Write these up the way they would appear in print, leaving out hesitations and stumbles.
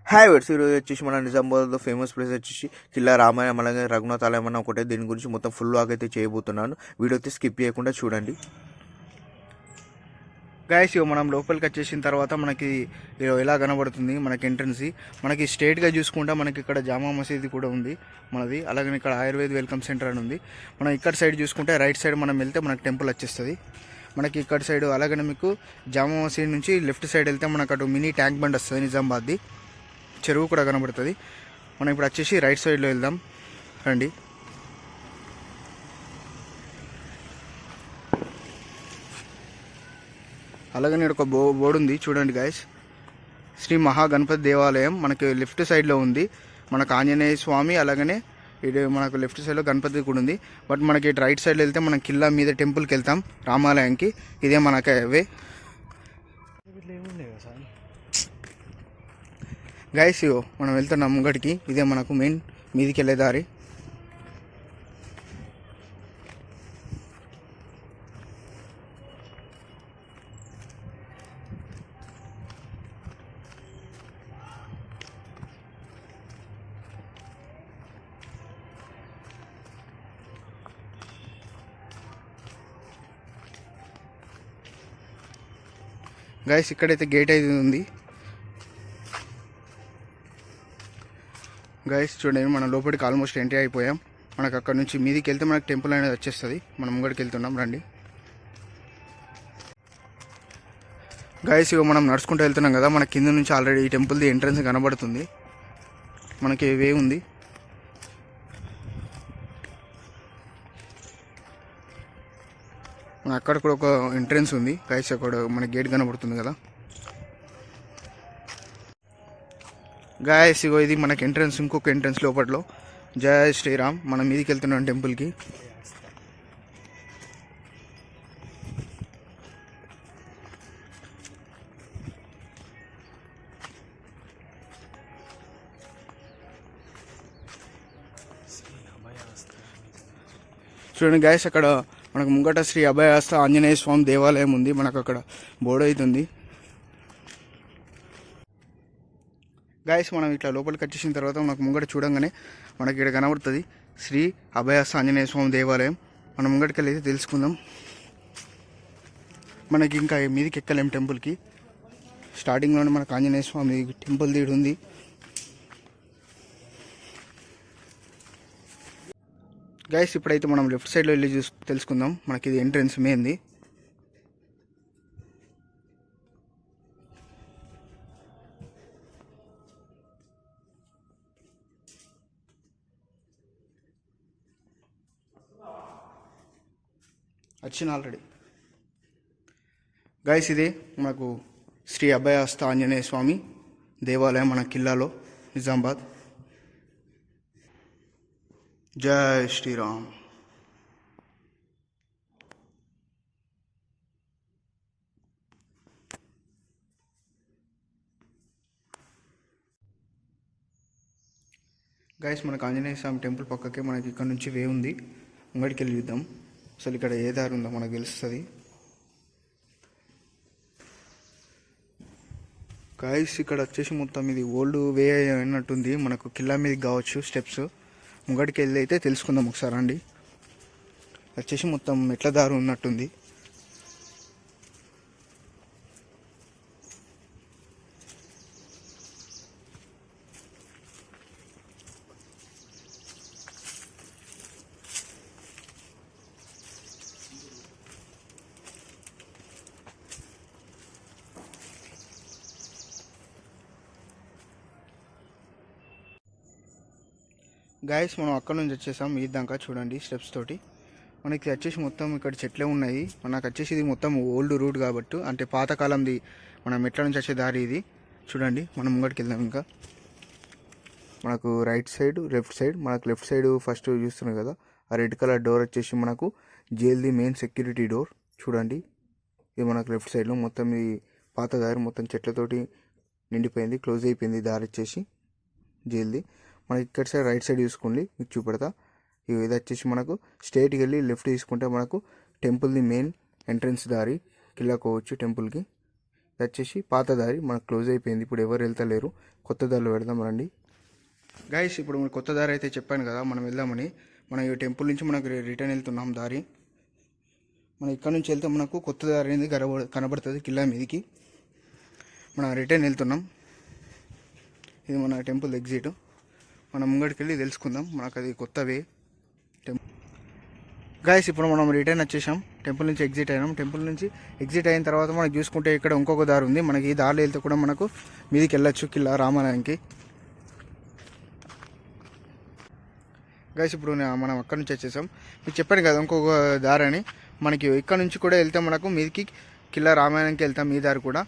Hi verse ఈరోజు వచ్చేసి మన నిజామాబాద్లో ఫేమస్ ప్లేస్ వచ్చేసి కిల్లా రామాయణం అలాగే రఘునాథ్ ఆలయం అన్న ఒకటే. దీని గురించి మొత్తం ఫుల్ వాక్ అయితే చేయబోతున్నాను. వీడియో అయితే స్కిప్ చేయకుండా చూడండి. గైస్ మనం లోపలికి వచ్చేసిన తర్వాత మనకి ఎలా కనబడుతుంది మనకి ఎంట్రన్స్. మనకి స్ట్రేట్గా చూసుకుంటే మనకి ఇక్కడ జామా మసీద్ కూడా ఉంది మనది. అలాగే ఇక్కడ ఆయుర్వేద వెల్కమ్ సెంటర్ అని ఉంది. మనం ఇక్కడ సైడ్ చూసుకుంటే రైట్ సైడ్ మనం వెళ్తే మనకి టెంపుల్ వచ్చేస్తుంది మనకి ఇక్కడ సైడ్. అలాగే మీకు జామా మసీద్ నుంచి లెఫ్ట్ సైడ్ వెళ్తే మనకు అటు మినీ ట్యాంక్ బండ్ వస్తుంది, నిజామాబాద్ది చెరువు కూడా కనబడుతుంది. మనం ఇప్పుడు వచ్చేసి రైట్ సైడ్లో వెళ్దాం రండి. అలాగే నేను ఒక బోర్డు ఉంది చూడండి గాయస్, శ్రీ మహాగణపతి దేవాలయం మనకి లెఫ్ట్ సైడ్లో ఉంది. మనకు ఆంజనేయ స్వామి అలాగనే ఇది మనకు లెఫ్ట్ సైడ్లో గణపతి కూడా ఉంది. బట్ మనకి ఇటు రైట్ సైడ్లో వెళ్తే మనం కిల్లా మీద టెంపుల్కి వెళ్తాం రామాలయంకి. ఇదే మనకి అవే గైస్. మనం వెళ్తున్నాం ముంగడికి, ఇదే మనకు మెయిన్ మీదికి వెళ్ళే దారి. గైస్ ఇక్కడైతే గేట్ అయితే ఉంది గైస్. చూడండి మనం లోపలికి ఆల్మోస్ట్ ఎంట్రీ అయిపోయాం. మనకు అక్కడ నుంచి మీదికి వెళ్తే మనకు టెంపుల్ అనేది వచ్చేస్తుంది. మనం ముంగడికి వెళ్తున్నాం రండి గైస్. మనం నడుచుకుంటూ వెళ్తున్నాం కదా, మన కింద నుంచి ఆల్రెడీ ఈ టెంపుల్ది ఎంట్రన్స్ కనబడుతుంది. మనకి వే ఉంది. అక్కడ కూడా ఒక ఎంట్రన్స్ ఉంది గైస్, అక్కడ మన గేట్ కనబడుతుంది కదా గాయస్. ఇది మనకి ఎంట్రన్స్, ఇంకొక ఎంట్రన్స్ లోపట్లో. జయ శ్రీరామ్. మనం మీదికి వెళ్తున్నాం టెంపుల్కి. చూడండి గాయస్, అక్కడ మనకు ముంగట శ్రీ అభయహస్త ఆంజనేయ స్వామి దేవాలయం ఉంది. మనకు అక్కడ బోర్డు అవుతుంది గాయస్. మనం ఇట్లా లోపలికి వచ్చేసిన తర్వాత మనకు ముంగట చూడంగానే మనకి ఇక్కడ కనబడుతుంది శ్రీ అభయహస్త ఆంజనేయ స్వామి దేవాలయం. మనం ముంగటికి వెళ్ళి తెలుసుకుందాం. మనకి ఇంకా మీదికి ఎక్కలేం టెంపుల్కి. స్టార్టింగ్లోనే మనకు ఆంజనేయ స్వామి టెంపుల్ తీడు ఉంది. గైస్ ఇప్పుడైతే మనం లెఫ్ట్ సైడ్లో వెళ్ళి తెలుసుకుందాం. మనకి ఇది ఎంట్రన్స్ మెయిన్ది. వచ్చిన ఆల్రెడీ గైస్. ఇది మనకు శ్రీ అభయహస్త ఆంజనేయ స్వామి దేవాలయం మన కిల్లాలో నిజామాబాద్. జై శ్రీరామ్. గైస్ మనకు ఆంజనేయ స్వామి టెంపుల్ పక్కకే మనకి ఇక్కడ నుంచి వే ఉంది. ముంగడికి వెళ్ళి చూద్దాం అసలు ఇక్కడ ఏ దారి ఉందో మనకు తెలుస్తుంది. గైస్ ఇక్కడ వచ్చేసి మొత్తం ఇది ఓల్డ్ వే అన్నట్టుంది. మనకు కిల్లా మీదకి కావచ్చు స్టెప్స్. ముంగడికి వెళ్ళి అయితే తెలుసుకుందాం ఒకసారి అండి. వచ్చేసి మొత్తం మెట్ల దారి ఉన్నట్టుంది. గాయస్ మనం అక్కడ నుంచి వచ్చేసాం ఈ దాకా చూడండి స్టెప్స్ తోటి. మనకి వచ్చేసి మొత్తం ఇక్కడ చెట్లే ఉన్నాయి. మనకు వచ్చేసి ఇది మొత్తం ఓల్డ్ రూట్ కాబట్టి, అంటే పాతకాలంది మనం మెట్ల నుంచి వచ్చే దారి ఇది. చూడండి మనం ముంగడికి వెళ్దాం. ఇంకా మనకు రైట్ సైడ్ లెఫ్ట్ సైడ్. మనకు లెఫ్ట్ సైడ్ ఫస్ట్ చూస్తున్నాం కదా, ఆ రెడ్ కలర్ డోర్ వచ్చేసి మనకు జైల్ది మెయిన్ సెక్యూరిటీ డోర్. చూడండి ఇది మనకు లెఫ్ట్ సైడ్లో మొత్తం ఈ పాత దారి మొత్తం చెట్లతోటి నిండిపోయింది, క్లోజ్ అయిపోయింది దారి వచ్చేసి జైల్ది. మనకి ఇక్కడ సైడ్ రైట్ సైడ్ చూసుకోండి, మీకు చూపెడతా. ఇది వచ్చేసి మనకు స్ట్రైట్కి వెళ్ళి లెఫ్ట్ తీసుకుంటే మనకు టెంపుల్ది మెయిన్ ఎంట్రన్స్ దారి కిల్లాకోవచ్చు టెంపుల్కి. ఇది వచ్చేసి పాత దారి మనకు క్లోజ్ అయిపోయింది, ఇప్పుడు ఎవరు వెళ్తలేరు. కొత్త దారిలో పెడదాం రండి గైస్. ఇప్పుడు కొత్త దారి అయితే చెప్పాను కదా మనం వెళ్దామని. మనం ఈ టెంపుల్ నుంచి మనకు రిటర్న్ వెళ్తున్నాం దారి. మనం ఇక్కడ నుంచి వెళ్తే మనకు కొత్త దారి అనేది కనబడుతుంది కిల్లా మీదికి. మనం రిటర్న్ వెళ్తున్నాం. ఇది మన టెంపుల్ ఎగ్జిట్. మనం ముంగడికి వెళ్ళి తెలుసుకుందాం, మనకు అది కొత్త వే టెంపుల్. గాయస్ ఇప్పుడు మనం రిటర్న్ వచ్చేసాం, టెంపుల్ నుంచి ఎగ్జిట్ అయినాం. టెంపుల్ నుంచి ఎగ్జిట్ అయిన తర్వాత మనకు చూసుకుంటే ఇక్కడ ఇంకొక దారి ఉంది. మనకి ఈ దారిలో వెళ్తే కూడా మనకు మీదికి వెళ్ళొచ్చు కిల్లా రామాలయానికి. గాయస్ ఇప్పుడు మనం అక్కడ నుంచి వచ్చేసాం. మీకు చెప్పాను కదా ఇంకొక దారి అని. మనకి ఇక్కడ నుంచి కూడా వెళ్తే మనకు మీదికి కిల్లా రామాయణంకి వెళ్తాం. ఈ దారి కూడా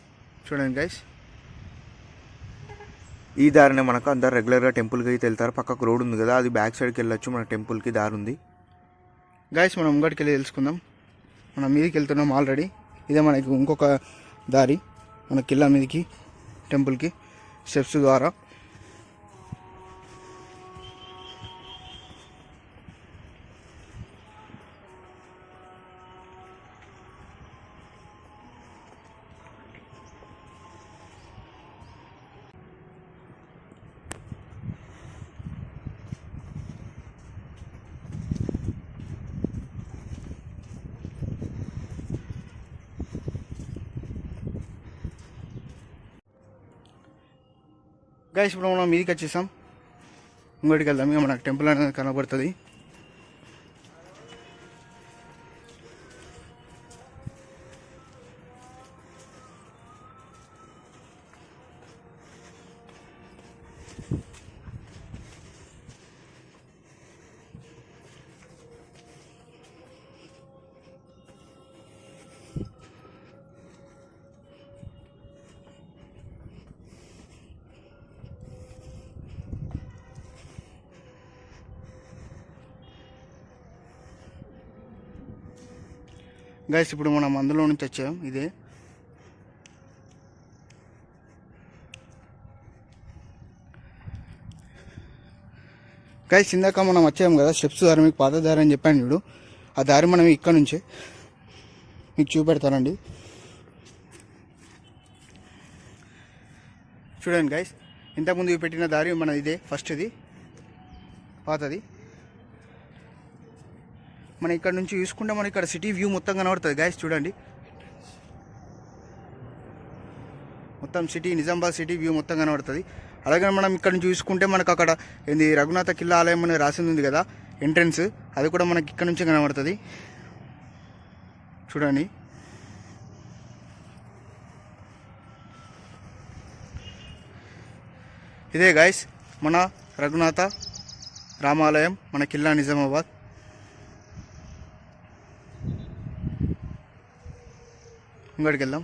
చూడండి గైస్. ఈ దారినే మనకు అందరు రెగ్యులర్గా టెంపుల్కి అయితే వెళ్తారు. పక్కకు రోడ్ ఉంది కదా, అది బ్యాక్ సైడ్కి వెళ్ళొచ్చు. మన టెంపుల్కి దారి ఉంది గైస్. మనం ముంగడికి వెళ్ళి తెలుసుకుందాం. మనం మీదికి వెళ్తున్నాం ఆల్రెడీ. ఇదే మనకి ఇంకొక దారి మన కిల్లా మీదికి టెంపుల్కి స్టెప్స్ ద్వారా. గైస్ ఇప్పుడు మనం మీదికి వచ్చేసాం. ఇంకోటికి వెళ్దాం. ఇక మనకు టెంపుల్ అనేది కనబడుతుంది. గైస్ ఇప్పుడు మనం అందులో నుంచి వచ్చాం. ఇదే గైస్ ఇందాక మనం వచ్చాము కదా స్టెప్స్ దారి, మీకు పాత దారి అని చెప్పాను చూడు. ఆ దారి మనం ఇక్కడ నుంచే మీకు చూపెడతానండి. చూడండి గైస్, ఇంతకుముందు పెట్టిన దారి మన ఇదే ఫస్ట్ది పాతది. మనం ఇక్కడ నుంచి చూసుకుంటే మనకి ఇక్కడ సిటీ వ్యూ మొత్తం కనబడుతుంది గైస్. చూడండి మొత్తం సిటీ, నిజామాబాద్ సిటీ వ్యూ మొత్తం కనబడుతుంది. అలాగే మనం ఇక్కడ నుంచి చూసుకుంటే మనకు అక్కడ ఏంది రఘునాథ కిల్లా ఆలయం అనేది రాసింది ఉంది కదా ఎంట్రన్స్, అది కూడా మనకి ఇక్కడ నుంచి కనబడుతుంది. చూడండి ఇదే గైస్ మన రఘునాథ రామాలయం, మన కిల్లా నిజామాబాద్. ఇంకోటికి వెళ్దాం.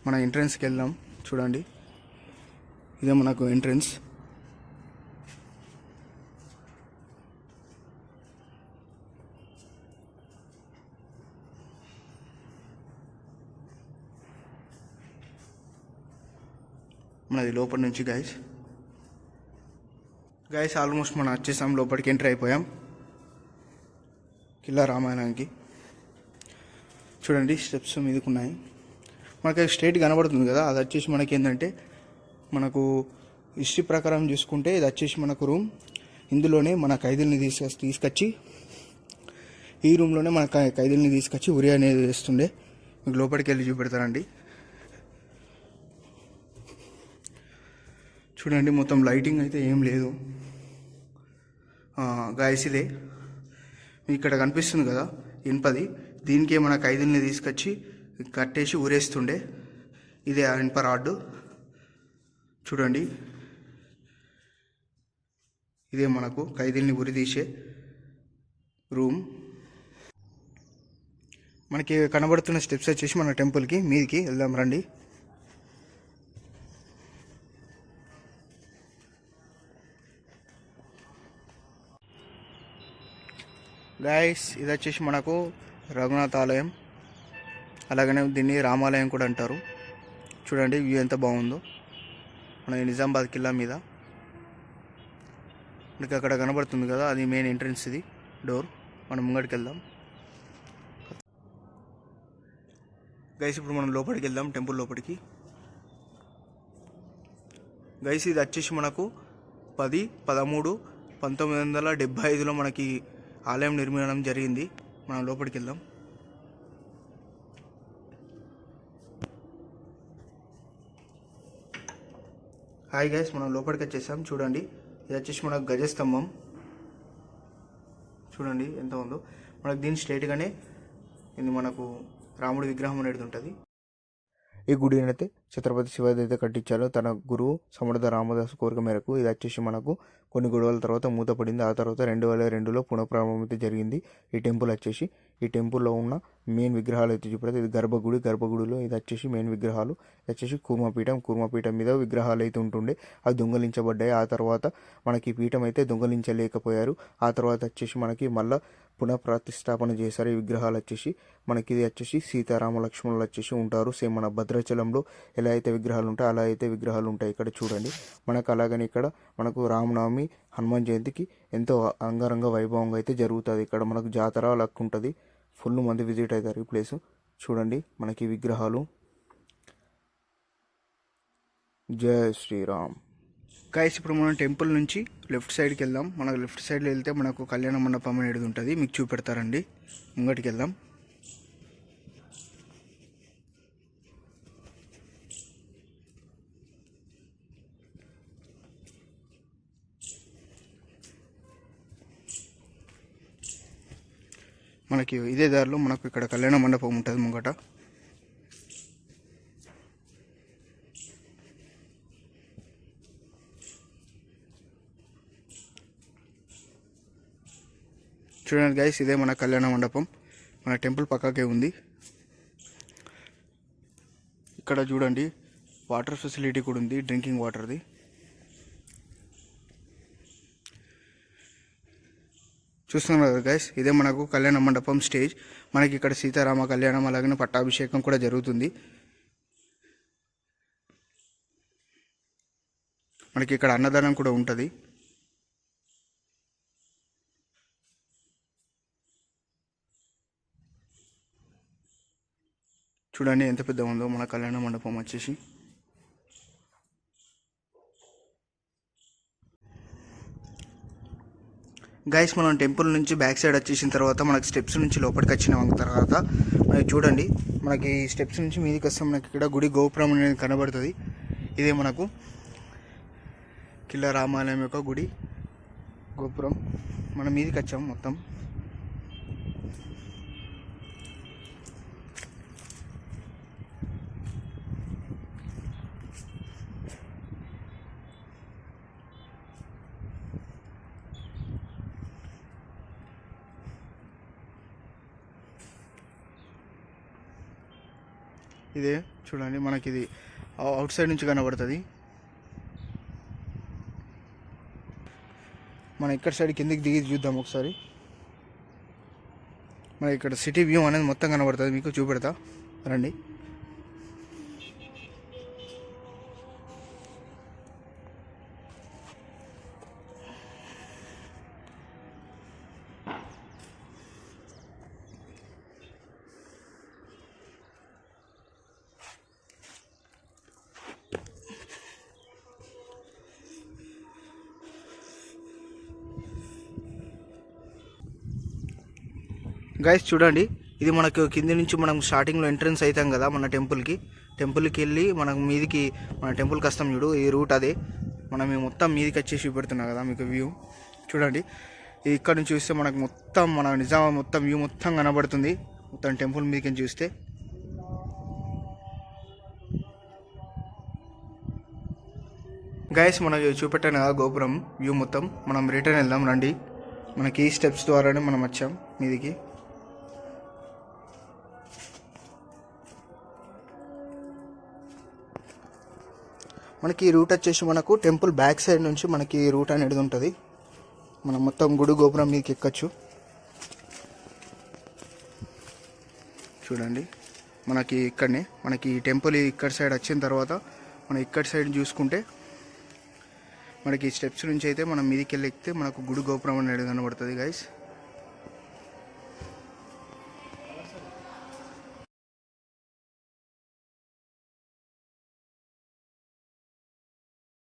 మన ఎంట్రన్స్కి వెళ్దాం. చూడండి ఇదే మనకు ఎంట్రన్స్. మనది లోపల నుంచి గైస్ ఆల్మోస్ట్ మనం వచ్చేసాం, లోపలికి ఎంటర్ అయిపోయాం కిల్లా రామాయణానికి. చూడండి స్టెప్స్ మీదకున్నాయి. మనకి స్ట్రైట్ కనబడుతుంది కదా, అది వచ్చేసి మనకి ఏంటంటే మనకు హిస్టరీ ప్రకారం చూసుకుంటే ఇది వచ్చేసి మనకు రూమ్. ఇందులోనే మన ఖైదీల్ని తీసుకొచ్చి ఈ రూమ్లోనే మన ఖైదీల్ని తీసుకొచ్చి ఉరి అనేది వేస్తుండే. మీకు లోపలికి వెళ్ళి చూపెడతారండి. చూడండి మొత్తం లైటింగ్ అయితే ఏం లేదు గాయస్. ఇదే ఇక్కడ కనిపిస్తుంది కదా ఇనుపది, దీనికి మన ఖైదీల్ని తీసుకొచ్చి కట్టేసి ఊరేస్తుండే. ఇదే ఇనుప రాడ్డు. చూడండి ఇదే మనకు ఖైదీల్ని ఉరి తీసే రూమ్. మనకి కనబడుతున్న స్టెప్స్ వచ్చేసి మన టెంపుల్కి మీదికి వెళ్దాం రండి. గైస్ ఇది వచ్చేసి మనకు రఘునాథ ఆలయం, అలాగనే దీన్ని రామాలయం కూడా అంటారు. చూడండి వ్యూ ఎంత బాగుందో. మన నిజామాబాద్ కిల్లా మీద మనకి అక్కడ కనబడుతుంది కదా, అది మెయిన్ ఎంట్రన్స్. ఇది డోర్. మనం ముంగడికి వెళ్దాం గైస్. ఇప్పుడు మనం లోపలికి వెళ్దాం, టెంపుల్ లోపలికి. గైస్ ఇది వచ్చేసి మనకు 10-13-1975లో మనకి ఆలయం నిర్మాణం జరిగింది. మనం లోపలికి వెళ్దాం. హాయ్ గైస్, మనం లోపలికి వచ్చేసాం. చూడండి ఇది వచ్చేసి మనకు గజస్తంభం. చూడండి ఎంత ఉందో. మనకు దీని స్ట్రైట్గానే ఇది మనకు రాముడి విగ్రహం అనేది ఉంటుంది. ఈ గుడి అయితే ఛత్రపతి శివాజీ అయితే కట్టించారు తన గురువు సమర్థ రామదాసు కోరిక మేరకు. ఇది వచ్చేసి మనకు కొన్ని గొడవల తర్వాత మూతపడింది. ఆ తర్వాత 2002లో పునఃప్రారంభం అయితే జరిగింది. ఈ టెంపుల్ వచ్చేసి ఈ టెంపుల్లో ఉన్న మెయిన్ విగ్రహాలు అయితే చూపెడతాయి. ఇది గర్భగుడిలో ఇది వచ్చేసి మెయిన్ విగ్రహాలు. ఇది వచ్చేసి కూర్మపీఠం మీద విగ్రహాలు అయితే ఉంటుండే, అవి దొంగలించబడ్డాయి. ఆ తర్వాత మనకి పీఠం అయితే దొంగలించలేకపోయారు. ఆ తర్వాత వచ్చేసి మనకి మళ్ళీ పునఃప్రతిష్టాపన చేశారు. ఈ విగ్రహాలు వచ్చేసి మనకి ఇది వచ్చేసి సీతారామ లక్ష్మణులు వచ్చేసి ఉంటారు. సేమ్ మన భద్రాచలంలో ఎలా అయితే విగ్రహాలు ఉంటాయి అలా అయితే విగ్రహాలు ఉంటాయి ఇక్కడ. చూడండి మనకు అలాగని ఇక్కడ మనకు రామనవమి, హనుమాన్ జయంతికి ఎంతో అంగరంగ వైభవంగా అయితే జరుగుతుంది. ఇక్కడ మనకు జాతర లెక్క ఉంటుంది. ఫుల్ మంది విజిట్ అవుతారు ఈ ప్లేస్. చూడండి మనకి విగ్రహాలు. జై శ్రీరామ్. గైస్ ఇప్పుడు మనం టెంపుల్ నుంచి లెఫ్ట్ సైడ్కి వెళ్దాం. మనకు లెఫ్ట్ సైడ్లో వెళ్తే మనకు కళ్యాణ మండపం అనేది ఉంటుంది, మీకు చూపెడతారండి. ముంగటికి వెళ్దాం. మనకి ఇదే దారిలో మనకు ఇక్కడ కళ్యాణ మండపం ఉంటుంది ముంగట. చూడండి గైస్, ఇదే మన కళ్యాణ మండపం. మన టెంపుల్ పక్కకే ఉంది. ఇక్కడ చూడండి వాటర్ ఫెసిలిటీ కూడా ఉంది, డ్రింకింగ్ వాటర్ది. చూస్తున్నారు కదా గైస్, ఇదే మనకు కళ్యాణ మండపం స్టేజ్. మనకి ఇక్కడ సీతారామ కళ్యాణం అలాగే పట్టాభిషేకం కూడా జరుగుతుంది. మనకి ఇక్కడ అన్నదానం కూడా ఉంటుంది. చూడండి ఎంత పెద్ద ఉందో మన కళ్యాణ మండపం వచ్చేసి. గైస్ మనం టెంపుల్ నుంచి బ్యాక్ సైడ్ వచ్చేసిన తర్వాత మనకి స్టెప్స్ నుంచి లోపలికి వచ్చిన తర్వాత మనకి చూడండి మనకి స్టెప్స్ నుంచి మీదకి వస్తాం. మనకి ఇక్కడ గుడి గోపురం అనేది కనబడుతుంది. ఇదే మనకు కిల్లా రామాలయం యొక్క గుడి గోపురం. మనం మీదకి వచ్చాం మొత్తం. ఇదే చూడండి మనకి ఇది అవుట్ సైడ్ నుంచి కనబడుతుంది. మనం ఇక్కడ సైడ్ కిందికి దిగి చూద్దాం ఒకసారి. మనకి ఇక్కడ సిటీ వ్యూ అనేది మొత్తం కనబడుతుంది, మీకు చూపెడతా రండి. గైస్ చూడండి ఇది మనకు కింది నుంచి మనం స్టార్టింగ్లో ఎంట్రన్స్ అవుతాం కదా మన టెంపుల్కి వెళ్ళి మనకు మీదికి మన టెంపుల్కి వస్తాం చూడు, ఈ రూట్ అదే. మనం మొత్తం మీదికి వచ్చేసి చూపెడుతున్నాం కదా మీకు వ్యూ. చూడండి ఇక్కడ నుంచి చూస్తే మనకు మొత్తం మన నిజామాబాద్ మొత్తం వ్యూ మొత్తం కనబడుతుంది. మొత్తం టెంపుల్ మీదకి చూస్తే గైస్ మనకి చూపెట్టాను కదా గోపురం వ్యూ మొత్తం. మనం రిటర్న్ వెళ్దాం రండి. మనకి ఈ స్టెప్స్ ద్వారానే మనం వచ్చాం మీదికి. మనకి ఈ రూట్ వచ్చేసి మనకు టెంపుల్ బ్యాక్ సైడ్ నుంచి మనకి ఈ రూట్ అనేది ఉంటుంది. మనం మొత్తం గుడి గోపురం మీదకి ఎక్కచ్చు. చూడండి మనకి ఇక్కడనే మనకి ఈ టెంపుల్ ఇక్కడ సైడ్ వచ్చిన తర్వాత మనం ఇక్కడ సైడ్ చూసుకుంటే మనకి స్టెప్స్ నుంచి అయితే మనం మీదికి వెళ్ళి ఎక్కితే మనకు గుడి గోపురం అనేది కనబడుతుంది గైస్.